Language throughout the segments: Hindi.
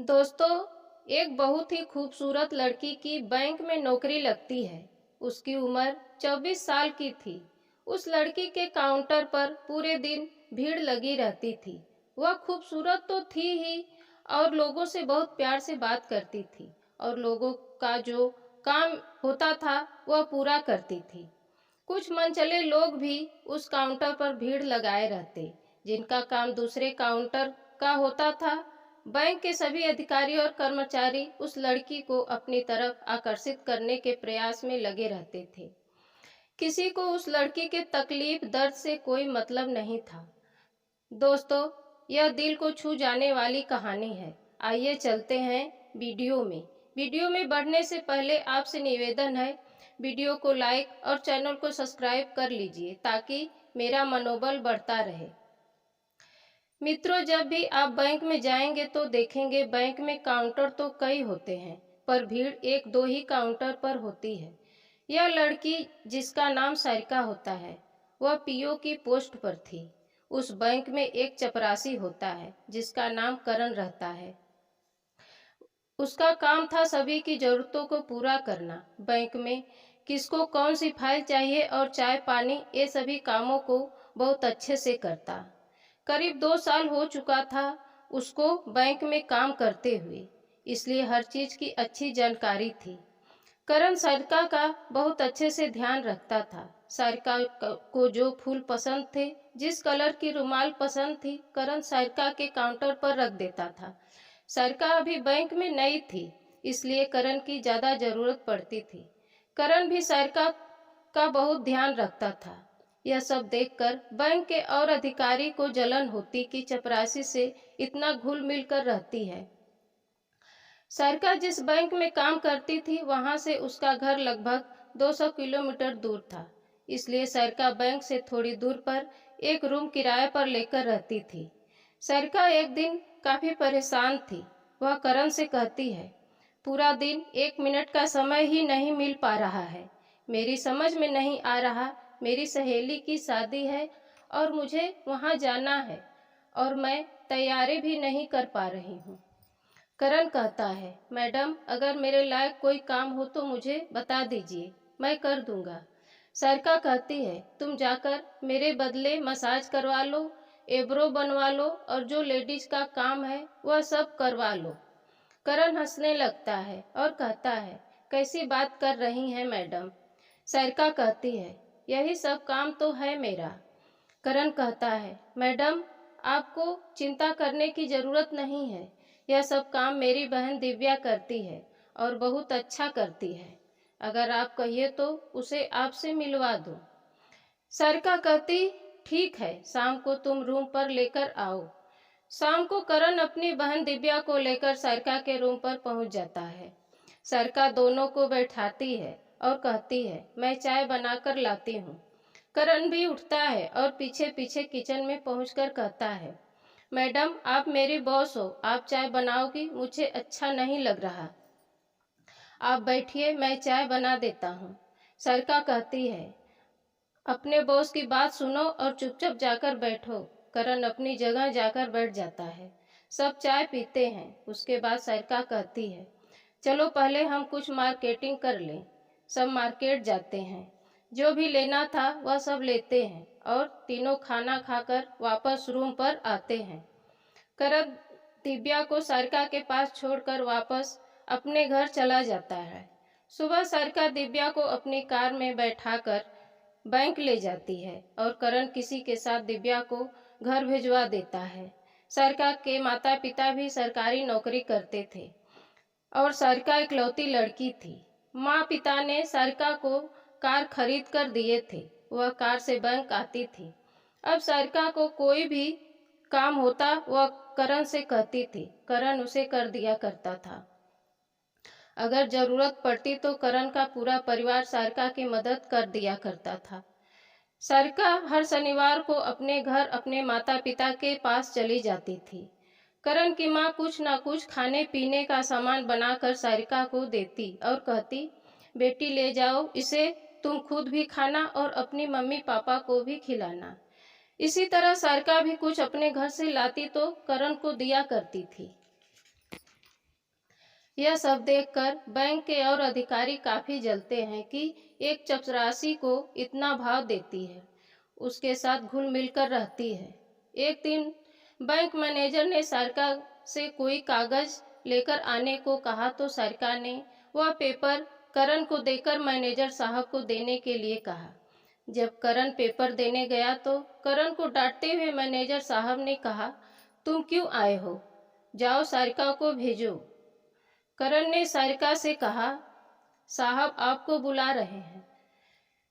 दोस्तों, एक बहुत ही खूबसूरत लड़की की बैंक में नौकरी लगती है। उसकी उम्र 24 साल की थी। उस लड़की के काउंटर पर पूरे दिन भीड़ लगी रहती थी। वह खूबसूरत तो थी ही और लोगों से बहुत प्यार से बात करती थी और लोगों का जो काम होता था वह पूरा करती थी। कुछ मनचले लोग भी उस काउंटर पर भीड़ लगाए रहते, जिनका काम दूसरे काउंटर का होता था। बैंक के सभी अधिकारी और कर्मचारी उस लड़की को अपनी तरफ आकर्षित करने के प्रयास में लगे रहते थे। किसी को उस लड़की के तकलीफ दर्द से कोई मतलब नहीं था। दोस्तों, यह दिल को छू जाने वाली कहानी है। आइए चलते हैं वीडियो में। वीडियो में बढ़ने से पहले आपसे निवेदन है, वीडियो को लाइक और चैनल को सब्सक्राइब कर लीजिए ताकि मेरा मनोबल बढ़ता रहे। मित्रों, जब भी आप बैंक में जाएंगे तो देखेंगे बैंक में काउंटर तो कई होते हैं, पर भीड़ एक दो ही काउंटर पर होती है। यह लड़की, जिसका नाम सारिका होता है, वह पीओ की पोस्ट पर थी। उस बैंक में एक चपरासी होता है जिसका नाम करण रहता है। उसका काम था सभी की जरूरतों को पूरा करना। बैंक में किसको कौन सी फाइल चाहिए और चाय पानी, ये सभी कामों को बहुत अच्छे से करता। करीब 2 साल हो चुका था उसको बैंक में काम करते हुए, इसलिए हर चीज की अच्छी जानकारी थी। करण सारिका का बहुत अच्छे से ध्यान रखता था। सारिका को जो फूल पसंद थे, जिस कलर की रुमाल पसंद थी, करण सारिका के काउंटर पर रख देता था। सारिका अभी बैंक में नई थी, इसलिए करण की ज्यादा जरूरत पड़ती थी। करण भी सारिका का बहुत ध्यान रखता था। यह सब देखकर बैंक के और अधिकारी को जलन होती कि चपरासी से इतना घुल मिल कर रहती है। सारिका जिस बैंक में काम करती थी वहां से उसका घर लगभग 200 किलोमीटर दूर था, इसलिए सारिका बैंक से थोड़ी दूर पर एक रूम किराए पर लेकर रहती थी। सारिका एक दिन काफी परेशान थी। वह करण से कहती है, पूरा दिन 1 मिनट का समय ही नहीं मिल पा रहा है। मेरी समझ में नहीं आ रहा, मेरी सहेली की शादी है और मुझे वहां जाना है और मैं तैयारी भी नहीं कर पा रही हूँ। करण कहता है, मैडम, अगर मेरे लायक कोई काम हो तो मुझे बता दीजिए, मैं कर दूंगा। सारिका कहती है, तुम जाकर मेरे बदले मसाज करवा लो, एब्रो बनवा लो और जो लेडीज का काम है वह सब करवा लो। करण हंसने लगता है और कहता है, कैसी बात कर रही हैं मैडम। सारिका कहती है, यही सब काम तो है मेरा। करण कहता है, मैडम, आपको चिंता करने की जरूरत नहीं है। यह सब काम मेरी बहन दिव्या करती है और बहुत अच्छा करती है। अगर आप कहिए तो उसे आपसे मिलवा दूं। सारिका कहती, ठीक है, शाम को तुम रूम पर लेकर आओ। शाम को करण अपनी बहन दिव्या को लेकर सारिका के रूम पर पहुंच जाता है। सारिका दोनों को बैठाती है और कहती है, मैं चाय बनाकर लाती हूँ। करण भी उठता है और पीछे पीछे किचन में पहुंचकर कहता है, मैडम, आप मेरी बॉस हो, आप चाय बनाओगी, मुझे अच्छा नहीं लग रहा। आप बैठिए, मैं चाय बना देता हूँ। सारिका कहती है, अपने बॉस की बात सुनो और चुपचाप जाकर बैठो। करण अपनी जगह जाकर बैठ जाता है। सब चाय पीते हैं। उसके बाद सारिका कहती है, चलो पहले हम कुछ मार्केटिंग कर लें। सब मार्केट जाते हैं, जो भी लेना था वह सब लेते हैं और तीनों खाना खाकर वापस रूम पर आते हैं। करण दिव्या को सारिका के पास छोड़कर वापस अपने घर चला जाता है। सुबह सारिका दिव्या को अपनी कार में बैठाकर बैंक ले जाती है और करण किसी के साथ दिव्या को घर भिजवा देता है। सारिका के माता पिता भी सरकारी नौकरी करते थे और सारिका इकलौती लड़की थी। माँ पिता ने सारिका को कार खरीद कर दिए थे। वह कार से बैंक आती थी। अब सारिका को कोई भी काम होता वह करण से कहती थी। करण उसे कर दिया करता था। अगर जरूरत पड़ती तो करण का पूरा परिवार सारिका की मदद कर दिया करता था। सारिका हर शनिवार को अपने घर अपने माता पिता के पास चली जाती थी। करण की माँ कुछ न कुछ खाने पीने का सामान बनाकर सारिका को देती और कहती, बेटी ले जाओ इसे, तुम खुद भी खाना और अपनी मम्मी पापा को भी खिलाना। इसी तरह सारिका भी कुछ अपने घर से लाती तो करण को दिया करती थी। यह सब देखकर बैंक के और अधिकारी काफी जलते हैं कि एक चपरासी को इतना भाव देती है, उसके साथ घुल मिलकर रहती है। एक दिन बैंक मैनेजर ने सारिका से कोई कागज लेकर आने को कहा तो सारिका ने वह पेपर करण को देकर मैनेजर साहब को देने के लिए कहा। जब करण पेपर देने गया तो करण को डांटते हुए मैनेजर साहब ने कहा, तुम क्यों आए हो? जाओ सारिका को भेजो। करण ने सारिका से कहा, साहब आपको बुला रहे हैं।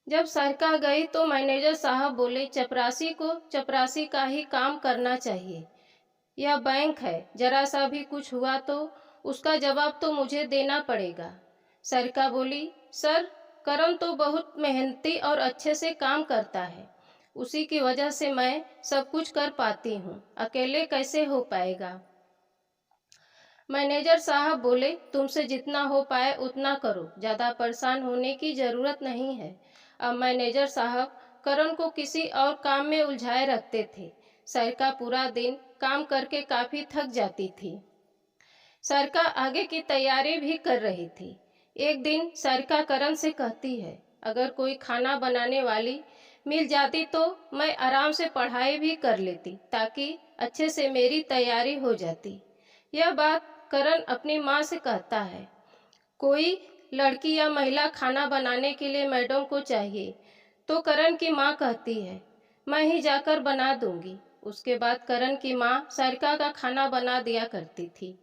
जब सारिका गई तो मैनेजर साहब बोले, चपरासी को चपरासी का ही काम करना चाहिए। यह बैंक है, जरा सा भी कुछ हुआ तो उसका जवाब तो मुझे देना पड़ेगा। सारिका बोली, सर करण तो बहुत मेहनती और अच्छे से काम करता है, उसी की वजह से मैं सब कुछ कर पाती हूँ, अकेले कैसे हो पाएगा। मैनेजर साहब बोले, तुमसे जितना हो पाए उतना करो, ज़्यादा परेशान होने की ज़रूरत नहीं है। अब मैनेजर साहब करण को किसी और काम में उलझाए रखते थे। सारिका पूरा दिन काम करके काफ़ी थक जाती थी। सारिका आगे की तैयारी भी कर रही थी। एक दिन सारिका करण से कहती है, अगर कोई खाना बनाने वाली मिल जाती तो मैं आराम से पढ़ाई भी कर लेती, ताकि अच्छे से मेरी तैयारी हो जाती। यह बात करण अपनी माँ से कहता है। कोई लड़की या महिला खाना बनाने के लिए मैडम को चाहिए तो करण की माँ कहती है, मैं ही जाकर बना दूंगी। उसके बाद करण की माँ सारिका का खाना बना दिया करती थी।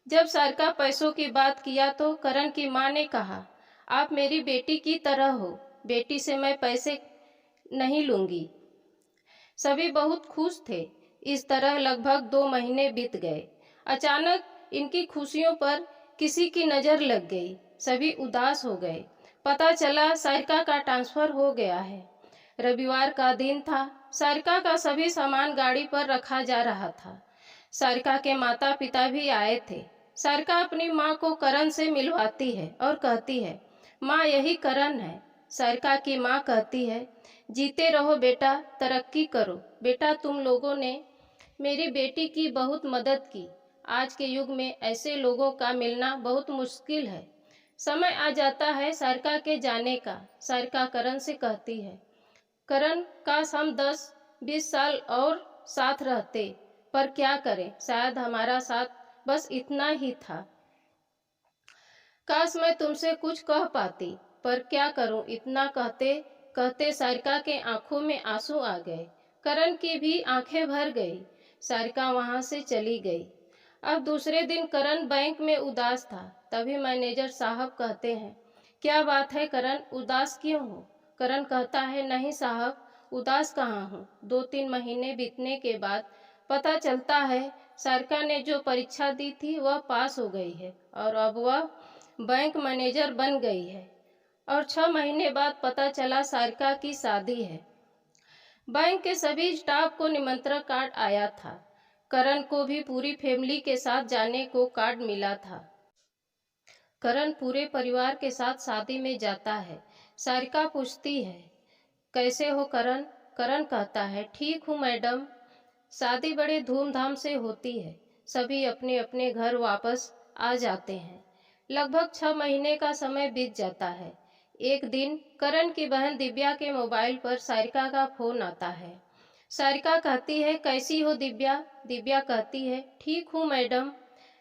जब सारिका पैसों की बात किया तो करण की माँ ने कहा, आप मेरी बेटी की तरह हो, बेटी से मैं पैसे नहीं लूंगी। सभी बहुत खुश थे। इस तरह लगभग 2 महीने बीत गए। अचानक इनकी खुशियों पर किसी की नज़र लग गई। सभी उदास हो गए। पता चला सारिका का ट्रांसफर हो गया है। रविवार का दिन था। सारिका का सभी सामान गाड़ी पर रखा जा रहा था। सारिका के माता पिता भी आए थे। सारिका अपनी माँ को करण से मिलवाती है और कहती है, माँ यही करण है। सारिका की माँ कहती है, जीते रहो बेटा, तरक्की करो। बेटा तुम लोगों ने मेरी बेटी की बहुत मदद की। आज के युग में ऐसे लोगों का मिलना बहुत मुश्किल है। समय आ जाता है सारिका के जाने का। सारिका करण से कहती है, करण काश हम 10-20 साल और साथ रहते, पर क्या करें, शायद हमारा साथ बस इतना ही था। काश मैं तुमसे कुछ कह पाती, पर क्या करूं। इतना कहते कहते सारिका के आंखों में आंसू आ गए। करण की भी आंखें भर गई। सारिका वहां से चली गई। अब दूसरे दिन करण बैंक में उदास था। तभी मैनेजर साहब कहते हैं, क्या बात है करण, उदास क्यों हो? करण कहता है, नहीं साहब, उदास कहाँ हूँ। 2-3 महीने बीतने के बाद पता चलता है सारिका ने जो परीक्षा दी थी वह पास हो गई है और अब वह बैंक मैनेजर बन गई है। और 6 महीने बाद पता चला सारिका की शादी है। बैंक के सभी स्टाफ को निमंत्रण कार्ड आया था। करण को भी पूरी फैमिली के साथ जाने को कार्ड मिला था। करण पूरे परिवार के साथ शादी में जाता है। सारिका पूछती है, कैसे हो करण? करण कहता है, ठीक हूँ मैडम। शादी बड़े धूमधाम से होती है। सभी अपने अपने घर वापस आ जाते हैं। लगभग 6 महीने का समय बीत जाता है। एक दिन करण की बहन दिव्या के मोबाइल पर सारिका का फोन आता है। सारिका कहती है, कैसी हो दिव्या? दिव्या कहती है, ठीक हूँ मैडम।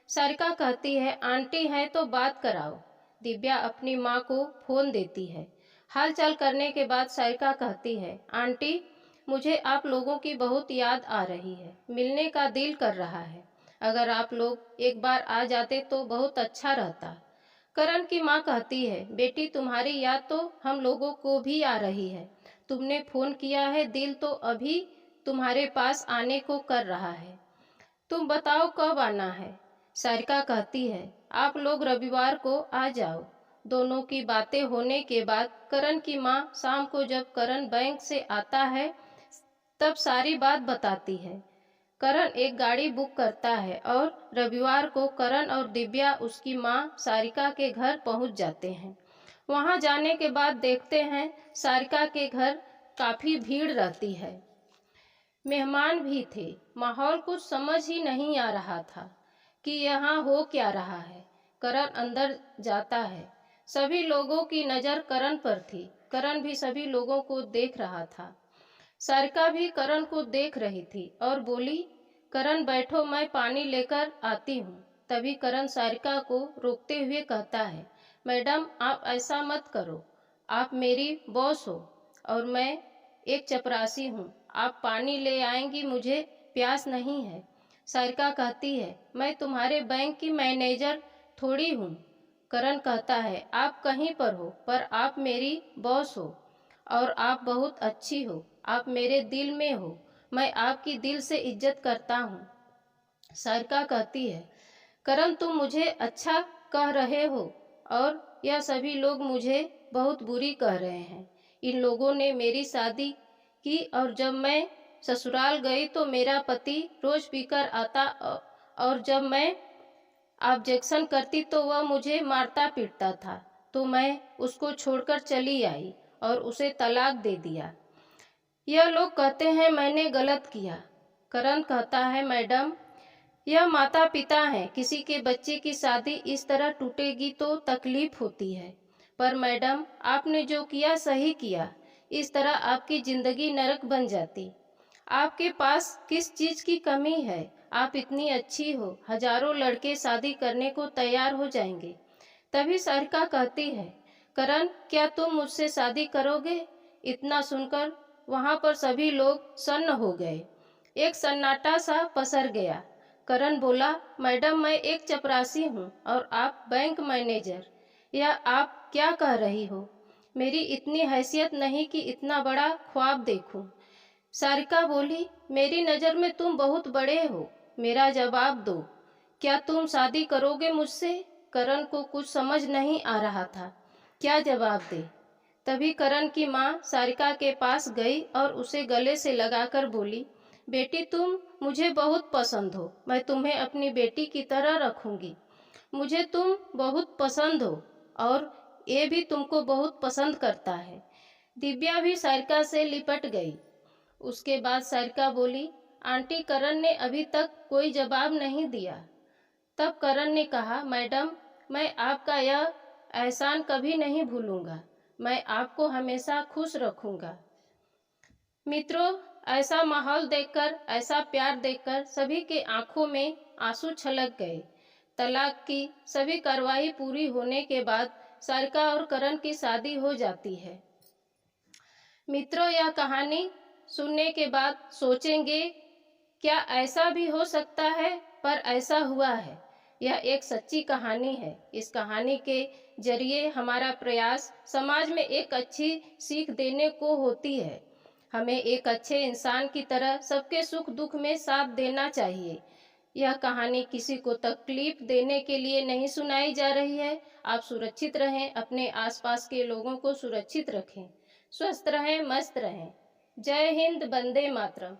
सारिका कहती है, आंटी हैं तो बात कराओ। दिव्या अपनी माँ को फोन देती है। हालचाल करने के बाद सारिका कहती है, आंटी मुझे आप लोगों की बहुत याद आ रही है, मिलने का दिल कर रहा है। अगर आप लोग एक बार आ जाते तो बहुत अच्छा रहता। करण की माँ कहती है, बेटी तुम्हारी याद तो हम लोगों को भी आ रही है। तुमने फोन किया है, दिल तो अभी तुम्हारे पास आने को कर रहा है। तुम बताओ कब आना है? सारिका कहती है, आप लोग रविवार को आ जाओ। दोनों की बातें होने के बाद करण की माँ शाम को जब करण बैंक से आता है तब सारी बात बताती है। करण एक गाड़ी बुक करता है और रविवार को करण और दिव्या उसकी माँ सारिका के घर पहुंच जाते हैं। वहां जाने के बाद देखते हैं सारिका के घर काफी भीड़ रहती है। मेहमान भी थे। माहौल कुछ समझ ही नहीं आ रहा था कि यहाँ हो क्या रहा है। करण अंदर जाता है। सभी लोगों की नज़र करण पर थी। करण भी सभी लोगों को देख रहा था। सारिका भी करण को देख रही थी और बोली, करण बैठो, मैं पानी लेकर आती हूँ। तभी करण सारिका को रोकते हुए कहता है, मैडम आप ऐसा मत करो, आप मेरी बॉस हो और मैं एक चपरासी हूँ। आप पानी ले आएंगी, मुझे प्यास नहीं है। सारिका कहती है, मैं तुम्हारे बैंक की मैनेजर थोड़ी हूँ। करण कहता है, आप कहीं पर हो पर आप मेरी बॉस हो और आप बहुत अच्छी हो, आप मेरे दिल में हो, मैं आपकी दिल से इज्जत करता हूँ। सारिका कहती है, करण तुम मुझे अच्छा कह रहे हो और यह सभी लोग मुझे बहुत बुरी कह रहे हैं। इन लोगों ने मेरी शादी की और जब मैं ससुराल गई तो मेरा पति रोज पीकर आता और जब मैं ऑब्जेक्शन करती तो वह मुझे मारता पीटता था, तो मैं उसको छोड़कर चली आई और उसे तलाक दे दिया। यह लोग कहते हैं मैंने गलत किया। करण कहता है, मैडम यह माता पिता हैं, किसी के बच्चे की शादी इस तरह टूटेगी तो तकलीफ होती है, पर मैडम आपने जो किया सही किया, इस तरह आपकी जिंदगी नरक बन जाती। आपके पास किस चीज की कमी है? आप इतनी अच्छी हो, हजारों लड़के शादी करने को तैयार हो जाएंगे। तभी सारिका कहती है, करण क्या तुम मुझसे शादी करोगे? इतना सुनकर वहां पर सभी लोग सन्न हो गए। एक सन्नाटा सा पसर गया। करण बोला, मैडम मैं एक चपरासी हूँ और आप बैंक मैनेजर, या आप क्या कह रही हो? मेरी इतनी हैसियत नहीं कि इतना बड़ा ख्वाब देखूं। सारिका बोली, मेरी नज़र में तुम बहुत बड़े हो, मेरा जवाब दो, क्या तुम शादी करोगे मुझसे? करण को कुछ समझ नहीं आ रहा था, क्या जवाब दे। तभी करण की माँ सारिका के पास गई और उसे गले से लगाकर बोली, बेटी तुम मुझे बहुत पसंद हो, मैं तुम्हें अपनी बेटी की तरह रखूंगी। मुझे तुम बहुत पसंद हो और ये भी तुमको बहुत पसंद करता है। दिव्या भी सारिका से लिपट गई। उसके बाद सारिका बोली, आंटी करण ने अभी तक कोई जवाब नहीं दिया। तब करण ने कहा, मैडम मैं आपका यह एहसान कभी नहीं भूलूंगा, मैं आपको हमेशा खुश रखूंगा। मित्रों, ऐसा माहौल देखकर, ऐसा प्यार देखकर सभी के आंखों में आंसू छलक गए। तलाक की सभी कार्रवाई पूरी होने के बाद सारिका और करण की शादी हो जाती है। मित्रों, यह कहानी सुनने के बाद सोचेंगे, क्या ऐसा भी हो सकता है? पर ऐसा हुआ है। यह एक सच्ची कहानी है। इस कहानी के जरिए हमारा प्रयास समाज में एक अच्छी सीख देने को होती है। हमें एक अच्छे इंसान की तरह सबके सुख दुख में साथ देना चाहिए। यह कहानी किसी को तकलीफ देने के लिए नहीं सुनाई जा रही है। आप सुरक्षित रहें, अपने आसपास के लोगों को सुरक्षित रखें, स्वस्थ रहें, मस्त रहें। जय हिंद, वंदे मातरम।